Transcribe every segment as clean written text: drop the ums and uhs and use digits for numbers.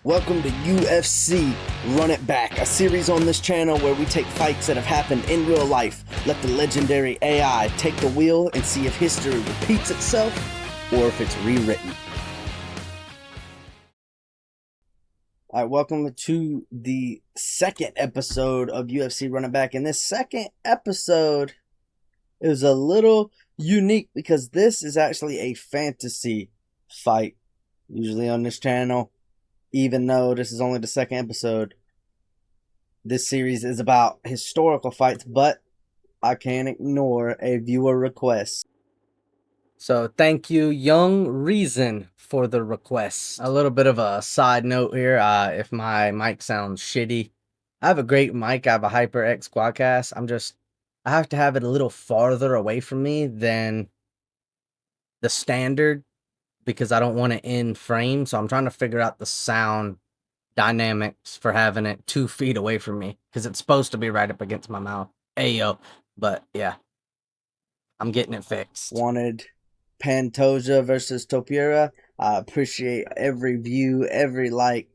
Welcome to UFC Run It Back, a series on this channel where we take fights that have happened in real life, let the legendary AI take the wheel and see if history repeats itself or if it's rewritten. Alright, welcome to the second episode of UFC Run It Back. And this second episode is a little unique because this is actually a fantasy fight. Usually on this channel, even though this is only the second episode, this series is about historical fights, but I can't ignore a viewer request. So thank you, Young Reason, for the request. A little bit of a side note here, if my mic sounds shitty, I have a great mic. I have a HyperX Quadcast. I have to have it a little farther away from me than the standard, because I don't want it in frame, so I'm trying to figure out the sound dynamics for having it 2 feet away from me, because it's supposed to be right up against my mouth. Ayo. But yeah, I'm getting it fixed. Wanted Pantoja versus Topuria. I appreciate every view, every like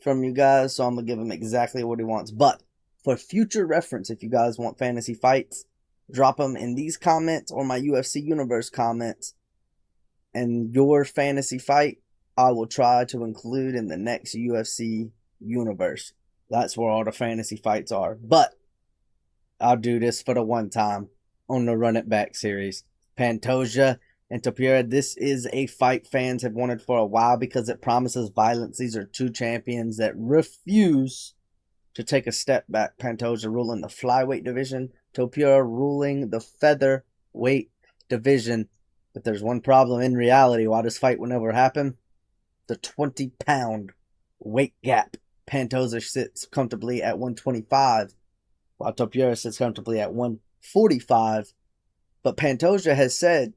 from you guys, so I'm gonna give him exactly what he wants. But for future reference, if you guys want fantasy fights, drop them in these comments or my UFC Universe comments. And your fantasy fight, I will try to include in the next UFC Universe. That's where all the fantasy fights are. But I'll do this for the one time on the Run It Back series. Pantoja and Topuria, this is a fight fans have wanted for a while because it promises violence. These are two champions that refuse to take a step back. Pantoja ruling the flyweight division, Topuria ruling the featherweight division. But there's one problem in reality why this fight will never happen. The 20-pound weight gap. Pantoja sits comfortably at 125, while Topuria sits comfortably at 145. But Pantoja has said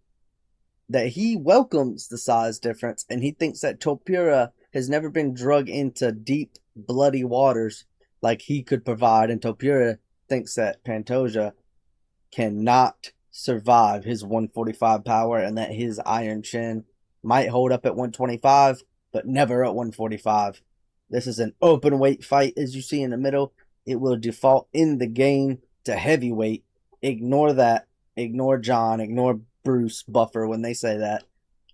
that he welcomes the size difference, and he thinks that Topuria has never been drug into deep, bloody waters like he could provide. And Topuria thinks that Pantoja cannot survive his 145 power, and that his iron chin might hold up at 125 but never at 145. This is an open weight fight, as you see in the middle. It will default in the game to heavyweight. Ignore that. Ignore John, ignore Bruce Buffer when they say that.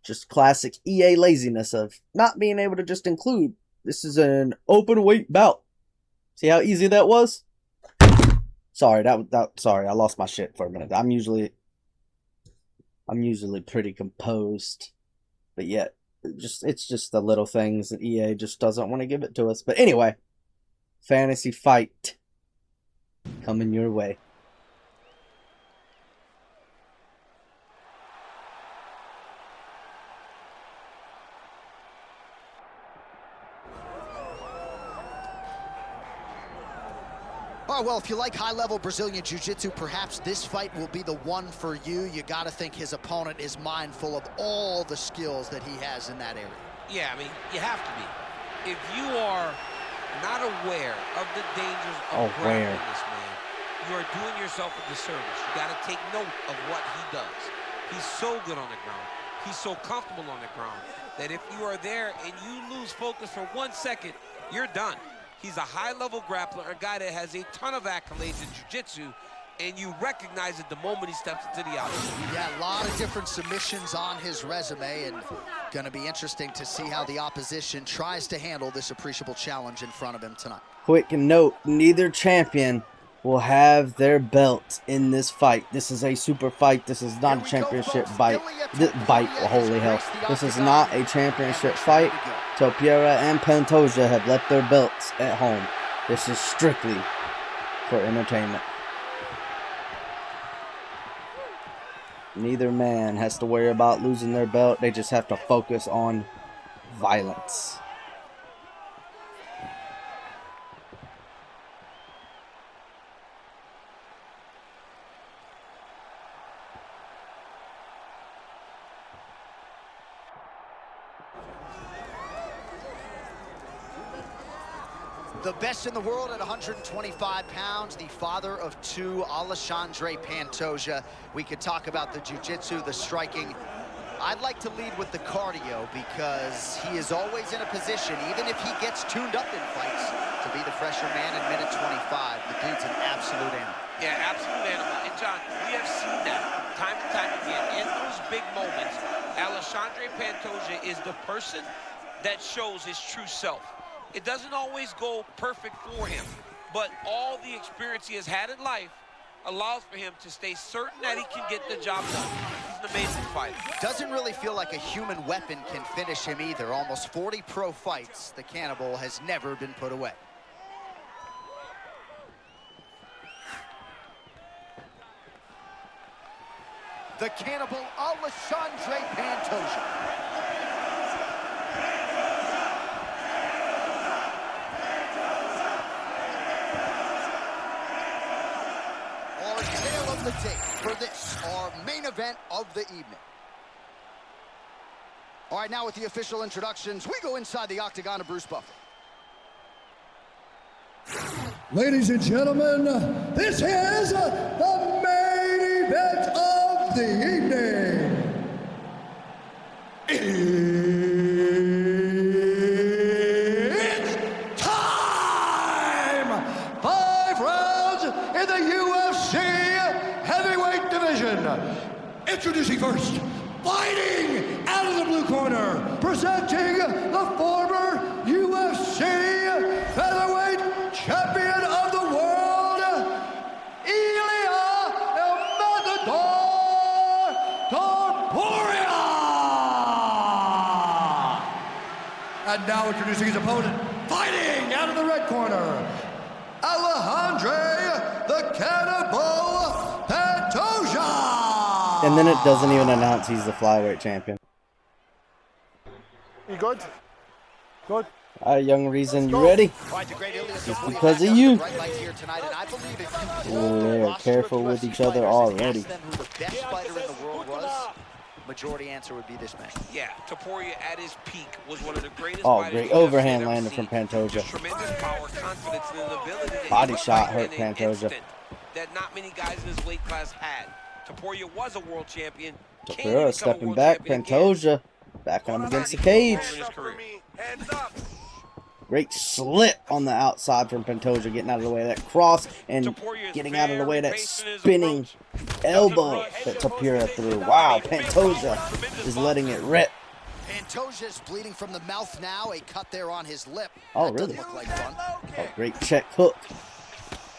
Just classic EA laziness of not being able to just include this is an open weight bout. See how easy that was? Sorry, sorry, I lost my shit for a minute. I'm usually pretty composed, but yet it's just the little things that EA just doesn't want to give it to us. But anyway, fantasy fight coming your way. Oh, well, if you like high-level Brazilian Jiu-Jitsu, perhaps this fight will be the one for you. You got to think his opponent is mindful of all the skills that he has in that area. Yeah, I mean, you have to be. If you are not aware of the dangers of grappling this man, you are doing yourself a disservice. You got to take note of what he does. He's so good on the ground. He's so comfortable on the ground that if you are there and you lose focus for 1 second, you're done. He's a high-level grappler, a guy that has a ton of accolades in jiu-jitsu, and you recognize it the moment he steps into the octagon. Yeah, a lot of different submissions on his resume, and going to be interesting to see how the opposition tries to handle this appreciable challenge in front of him tonight. Quick note, neither champion will have their belts in this fight. This is a super fight. This is not a championship fight. Holy hell. This is not a championship fight. Topuria and Pantoja have left their belts at home. This is strictly for entertainment. Neither man has to worry about losing their belt. They just have to focus on violence. The best in the world at 125 pounds, the father of two, Alexandre Pantoja. We could talk about the jiu-jitsu, the striking, I'd like to lead with the cardio because he is always in a position, even if he gets tuned up in fights, to be the fresher man in minute 25. The dude's an absolute animal. Yeah, absolute animal. And John, we have seen that time and time again. In those big moments, Alexandre Pantoja is the person that shows his true self. It doesn't always go perfect for him, but all the experience he has had in life allows for him to stay certain that he can get the job done. He's an amazing fighter. Doesn't really feel like a human weapon can finish him either. Almost 40 pro fights, the cannibal has never been put away. The cannibal, Alexandre Pantoja. The tape for this, our main event of the evening. All right, now with the official introductions, we go inside the octagon of Bruce Buffer. Ladies and gentlemen, this is the main event of the evening. It's time! 5 rounds in the UFC heavyweight division. Introducing first, fighting out of the blue corner, presenting the former UFC featherweight champion of the world, Ilia Topuria. And now introducing his opponent, fighting out of the red corner, Alexandre the Cannibal Pantoja! And then it doesn't even announce he's the flyweight champion. You good? Good. All right, Young Reason, you ready? It's because of you. They're careful with each other already. Majority answer would be this man. Yeah, Topuria at his peak was one of the greatest. Oh, great overhand landed from Pantoja. Tremendous power, confidence, and an ability to body shot hurt Pantoja. That not many guys in his weight class had. Topuria was a world champion. Topuria stepping back. Pantoja back on him against the cage. Great slip on the outside from Pantoja, getting out of the way of that cross and getting out of the way of that spinning elbow that Topuria threw. Wow, Pantoja is letting it rip. Pantoja's bleeding from the mouth now. A cut there on his lip. Oh, really? Look like fun. Oh, great check hook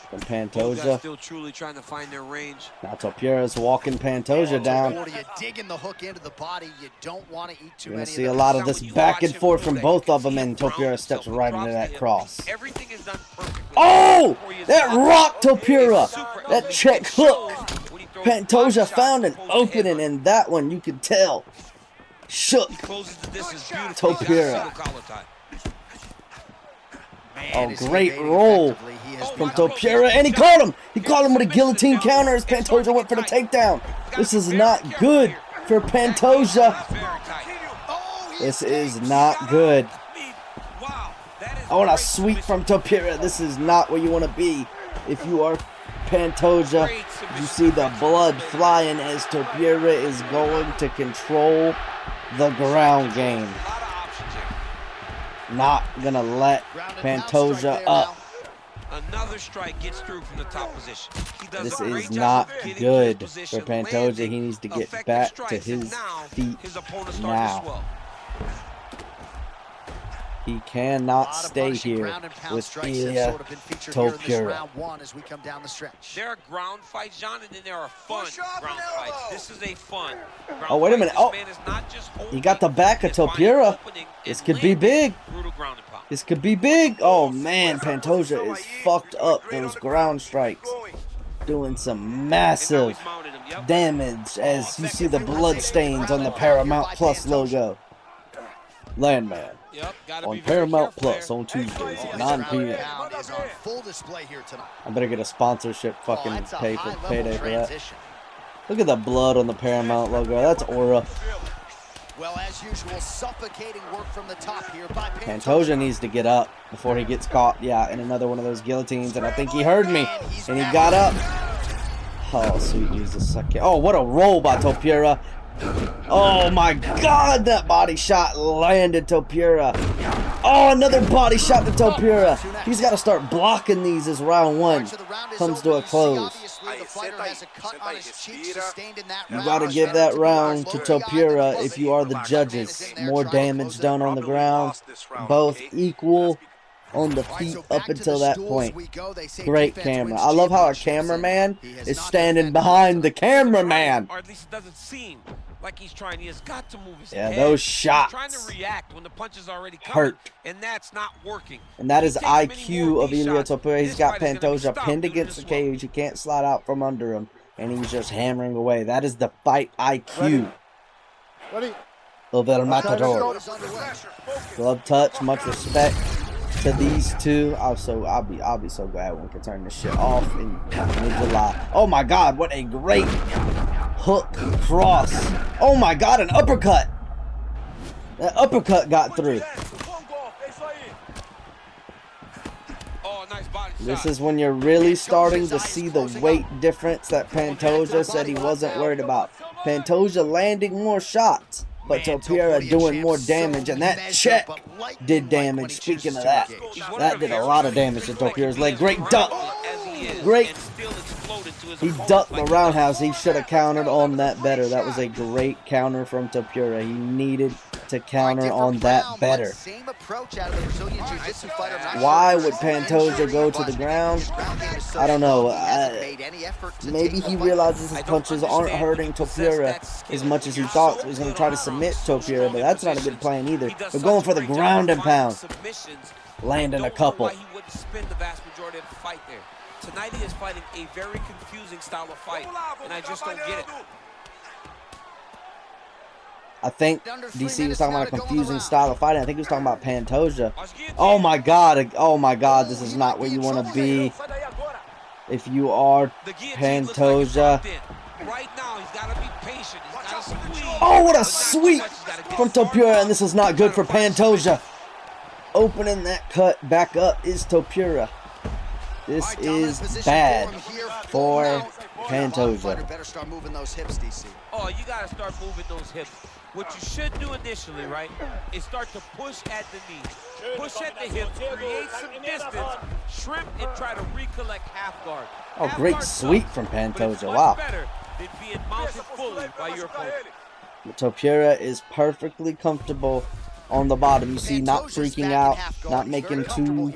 from Pantoja. Still truly trying to find their range. Now Topuria's walking Pantoja down. Topuria digging the hook into the body. You don't want to eat too many. You're gonna see a lot of this back and forth from both of them, and Topuria steps right into that cross. Everything is done perfectly. Oh! That rocked Topuria! That check hook! Pantoja found an opening, and that one you could tell shook Topuria. Oh, great roll from Topuria, and he caught him! He caught him with a guillotine counter as Pantoja went for the takedown. This is not good for Pantoja. This is not good. Oh, and a sweep from Topuria. This is not where you want to be if you are Pantoja. You see the blood flying as Topuria is going to control the ground game. Not gonna let Pantoja up. Another strike gets through from the top position. This is not good for Pantoja. He needs to get back to his feet now. He cannot stay here with Ilia Topuria. There are ground fights, John, and then there are fun ground fights. This is a fun ground Oh, wait a minute. Oh, he got the back of Topuria. This could be big. This could be big. Oh, man, Pantoja is fucked up. Those ground strikes doing some massive damage as you see the blood stains on the Paramount Plus logo. Landman. On Paramount Plus on Tuesdays at 9 p.m. I better get a sponsorship fucking payday for that. Look at the blood on the Paramount logo. That's aura. Well, as usual, suffocating work from the top here by Pantoja needs to get up before he gets caught. Yeah, in another one of those guillotines, and I think he heard me, and he got up. Oh, sweet Jesus! Oh, what a roll by Topuria. Oh my God, that body shot landed Topuria. Oh, another body shot to Topuria. He's got to start blocking these as round one comes to a close. You got to give that round to Topuria if you are the judges. More damage done on the ground, both equal on the feet up until that point. Great camera. I love how our cameraman is standing behind the cameraman. Or at least it doesn't seem like he's trying. He has got to move his Yeah, head. those shots He's trying to react when the punch is already coming, hurt. and that's not working. And that is He takes many IQ more of knee Ilia shots, Topuria. He's this got fight is gonna be Pantoja stopped pinned due to against the this one. cage. He can't slide out from under him. And he's just hammering away. That is the fight IQ of El Matador. Glove touch, much respect to these two. I'll be so glad when we can turn this shit off in mid-July. Oh my God, what a great hook cross. Oh my God, an uppercut. That uppercut got through. Oh, nice body This shot. is when you're really starting to see the weight difference that Pantoja said he wasn't worried about. Pantoja landing more shots, but Topuria doing more damage, and that check did damage. Speaking of that, that did a lot of damage to Topuria's leg. Great duck. Great. He ducked the roundhouse. He should have countered on that better. That was a great counter from Topuria. He needed to counter on that better. Why would Pantoja go to the ground? I don't know. Maybe he realizes his punches aren't hurting Topuria as much as he thought, so he's going to try to submit Topuria, but that's not a good plan either. But going for the ground and pound. Landing a couple. Tonight he is fighting a very confusing style of fight, and I just don't get it. I think DC was talking about a confusing style of fighting. I think he was talking about Pantoja. Oh my God. Oh my God. This is not where you want to be if you are Pantoja. Oh, what a sweep from Topuria, and this is not good for Pantoja. Opening that cut back up is Topuria. This is bad for Pantoja. Oh, you got to start moving those hips. What you should do initially, right, is start to push at the knees. Push at the hips, create some distance, shrimp, and try to recollect half guard. Oh, great sweep from Pantoja. Wow. Better than being mounted fully by your opponent. Topuria is perfectly comfortable on the bottom. You see, not freaking out, not making too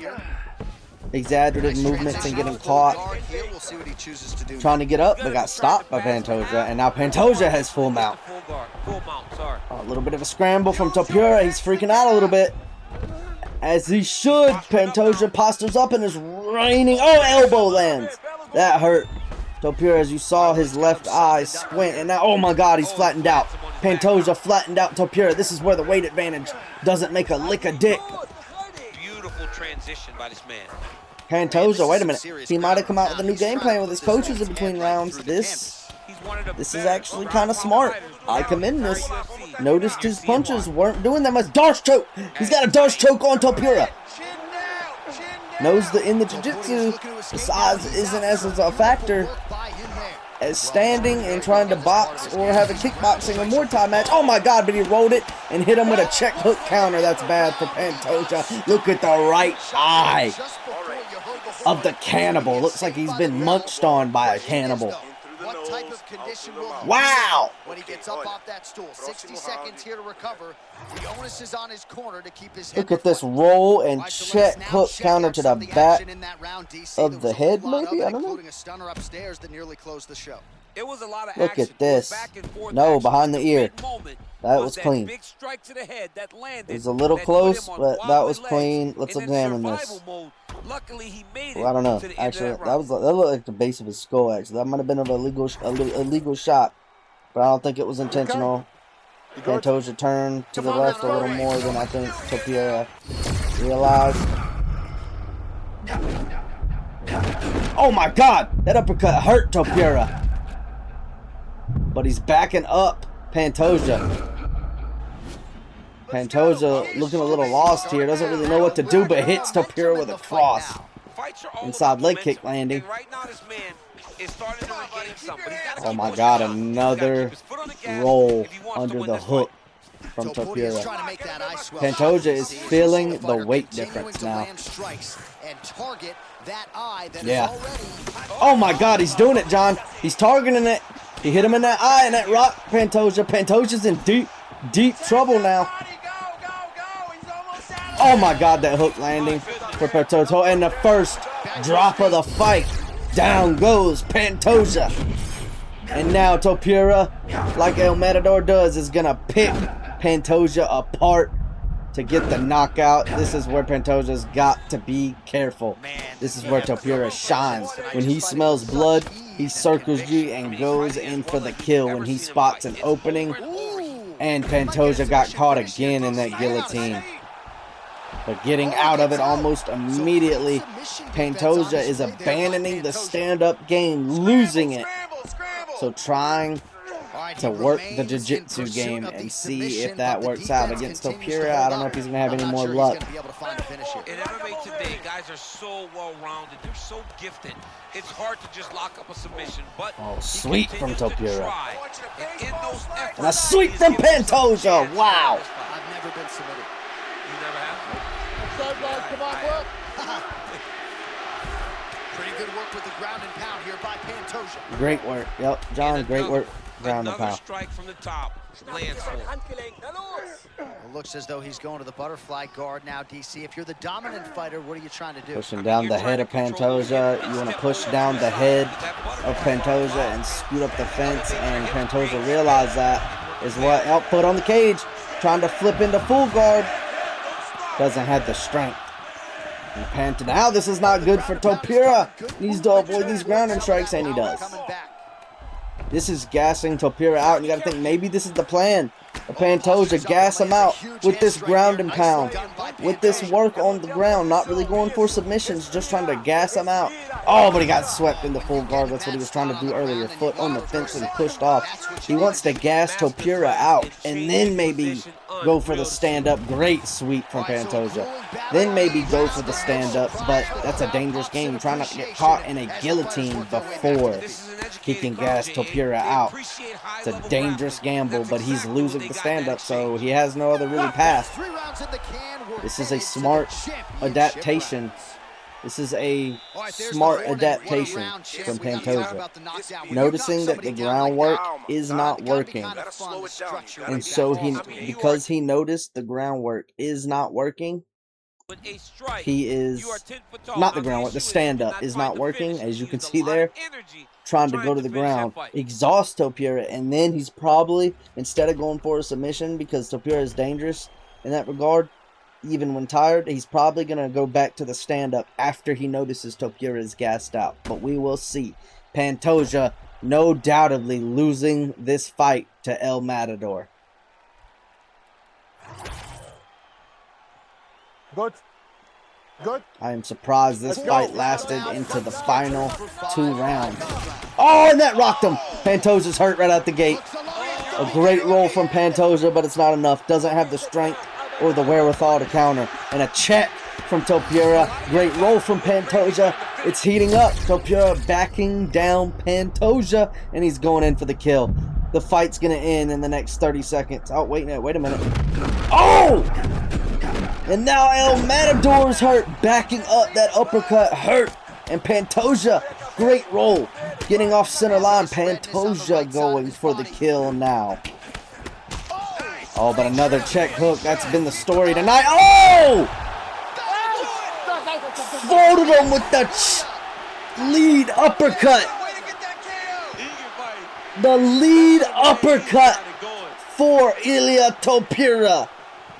exaggerated movements and getting caught. Trying to get up, but got stopped by Pantoja, and now Pantoja has full mount. A little bit of a scramble from Topuria. He's freaking out a little bit, as he should. Pantoja postures up and is raining. Oh, elbow lands. That hurt Topuria, as you saw his left eye squint, and now, oh my God, he's flattened out. Pantoja flattened out Topuria. This is where the weight advantage doesn't make a lick of dick. Beautiful transition by this man. Pantoja, wait a minute. He might have come out with a new game plan with his coaches in between rounds. This is actually kind of smart. I commend this. Noticed his punches weren't doing that much. Darce choke. He's got a Darce choke on Topuria. Knows that in the jiu-jitsu, the size isn't as a factor as standing and trying to box or have a kickboxing or Muay Thai match. Oh my God, but he rolled it and hit him with a check hook counter. That's bad for Pantoja. Look at the right eye of the cannibal. Looks like he's been munched on by a cannibal. What type of condition will he wow! When he gets up off that stool? 60 seconds here to recover. The onus is on his corner to keep his head. Look at this roll and check hook counter to the back of the head, maybe? I don't know. A stunner upstairs that nearly closed the show. It was a lot of Look action. at this. No, behind the ear. That was clean. Big strike to the head that landed. It was a little close, but that was clean. Let's examine this. Luckily, he made it. Well, I don't know. Actually, that looked like the base of his skull. Actually, that might have been an illegal shot, but I don't think it was intentional. Pantoja turned to the left a little more than I think Topuria realized. Oh my God! That uppercut hurt Topuria. But he's backing up Pantoja. Pantoja looking a little lost here. Doesn't really know what to do, but hits Topuria with a cross. Inside leg kick landing. Right now, this man is starting to regain some. But he's got to Oh keep my pushing God, up. another He's gotta keep his foot on the gas roll if he wants to under win the this hook fight. from Topuria's Topuria. trying to make that eye swell. Pantoja is See, feeling the the fighter weight continuing difference to now. land strikes and target that eye that is Yeah. already... Oh my God, he's doing it, John. He's targeting it. He hit him in that eye and that rock, Pantoja. Pantoja's in deep trouble now. Oh my God, that hook landing for Pantoja. And the first drop of the fight. Down goes Pantoja. And now Topuria, like El Matador does, is going to pick Pantoja apart to get the knockout. This is where Pantoja's got to be careful. This is where Topuria shines. When he smells blood, he circles you and goes in for the kill when he spots an opening. And Pantoja got caught again in that guillotine. But getting out of it almost immediately, Pantoja is abandoning the stand-up game, losing it. So trying to work the jiu-jitsu game and see if that works out against Topuria. I don't know if he's going to have any more luck. In MMA today, guys are so well-rounded. They're so gifted. It's hard to just lock up a submission, but oh, sweet from Topuria. And a sweep from Pantoja. Wow. I've never been submitted. You never have? Come on, work. Pretty good work with the ground and pound here by Pantoja. Great work. Yep, John, great work. Ground and pound. Strike from the top. Lands for him. It looks as though he's going to the butterfly guard now, DC. If you're the dominant fighter, what are you trying to do? Pushing down the head of Pantoja. You want to push down the head of Pantoja and scoot up the fence. And Pantoja realized that is what output on the cage. Trying to flip into full guard. Doesn't have the strength. And now this is not good for Topuria. He needs to avoid these grounding strikes, and he does. This is gassing Topuria out, and you got to think maybe this is the plan of Pantoja. Gas him out with this ground and pound, with this work on the ground, not really going for submissions, just trying to gas him out. Oh, but he got swept into full guard. That's what he was trying to do earlier. Foot on the fence and pushed off. He wants to gas Topuria out and then maybe go for the stand-up. Great sweep from Pantoja. Then maybe go for the stand-up, but that's a dangerous game. Trying not to get caught in a guillotine before he can gas Topuria out. It's a dangerous gamble, but he's losing the stand-up, so he has no other really path. This is a smart adaptation. This is a smart adaptation from Pantoja. Noticing that the groundwork is not working. And so because he noticed the groundwork is not working, he is not the groundwork. The stand-up is not working, as you can see there. Trying to go to the ground, exhaust Topuria, and then he's probably, instead of going for a submission, because Topuria is dangerous in that regard, even when tired, he's probably going to go back to the stand-up after he notices Topuria is gassed out. But we will see. Pantoja, no doubtedly losing this fight to El Matador. Good. Good. I am surprised this fight lasted into the final 2 rounds. Oh, and that rocked him. Pantoja's hurt right out the gate. A great roll from Pantoja, but it's not enough. Doesn't have the strength or the wherewithal to counter. And a check from Topuria. Great roll from Pantoja. It's heating up. Topuria backing down Pantoja, and he's going in for the kill. The fight's going to end in the next 30 seconds. Oh, wait a minute. Oh! And now El Matador's hurt. Backing up that uppercut hurt. And Pantoja, great roll. Getting off center line. Pantoja going for the kill now. Oh, but another check hook. That's been the story tonight. Oh! Folded him with the lead uppercut. The lead uppercut for Ilia Topuria.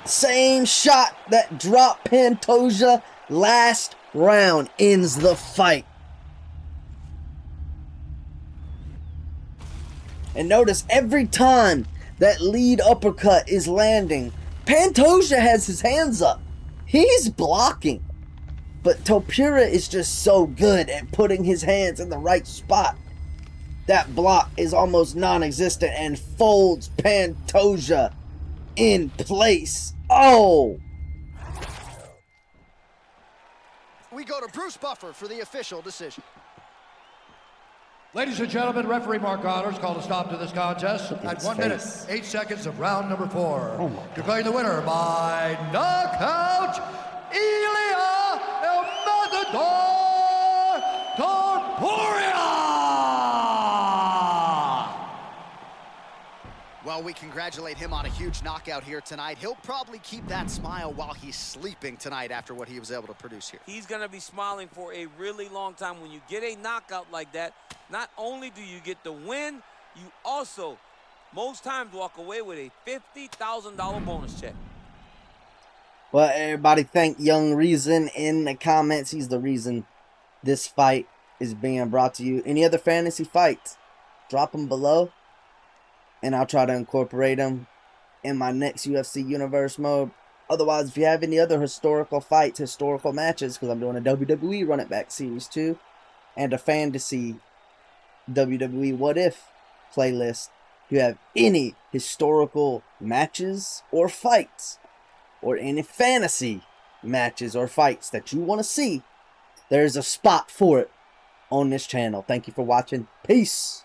Same shot that dropped Pantoja last round ends the fight. And notice every time that lead uppercut is landing, Pantoja has his hands up. He's blocking. But Topuria is just so good at putting his hands in the right spot. That block is almost non-existent and folds Pantoja in place. Oh! We go to Bruce Buffer for the official decision. Ladies and gentlemen, referee Mark Honors called a stop to this contest at 1 minute, 8 seconds of round number 4. Oh my God. Declaring the winner by knockout, Ilia Topuria! Well, we congratulate him on a huge knockout here tonight. He'll probably keep that smile while he's sleeping tonight after what he was able to produce here. He's going to be smiling for a really long time. When you get a knockout like that, not only do you get the win, you also, most times, walk away with a $50,000 bonus check. Well, everybody thank Young Reason in the comments. He's the reason this fight is being brought to you. Any other fantasy fights, drop them below, and I'll try to incorporate them in my next UFC Universe mode. Otherwise, if you have any other historical fights, historical matches, because I'm doing a WWE Run It Back Series 2, and a fantasy WWE What If playlist, if you have any historical matches or fights, or any fantasy matches or fights that you want to see, there's a spot for it on this channel. Thank you for watching. Peace.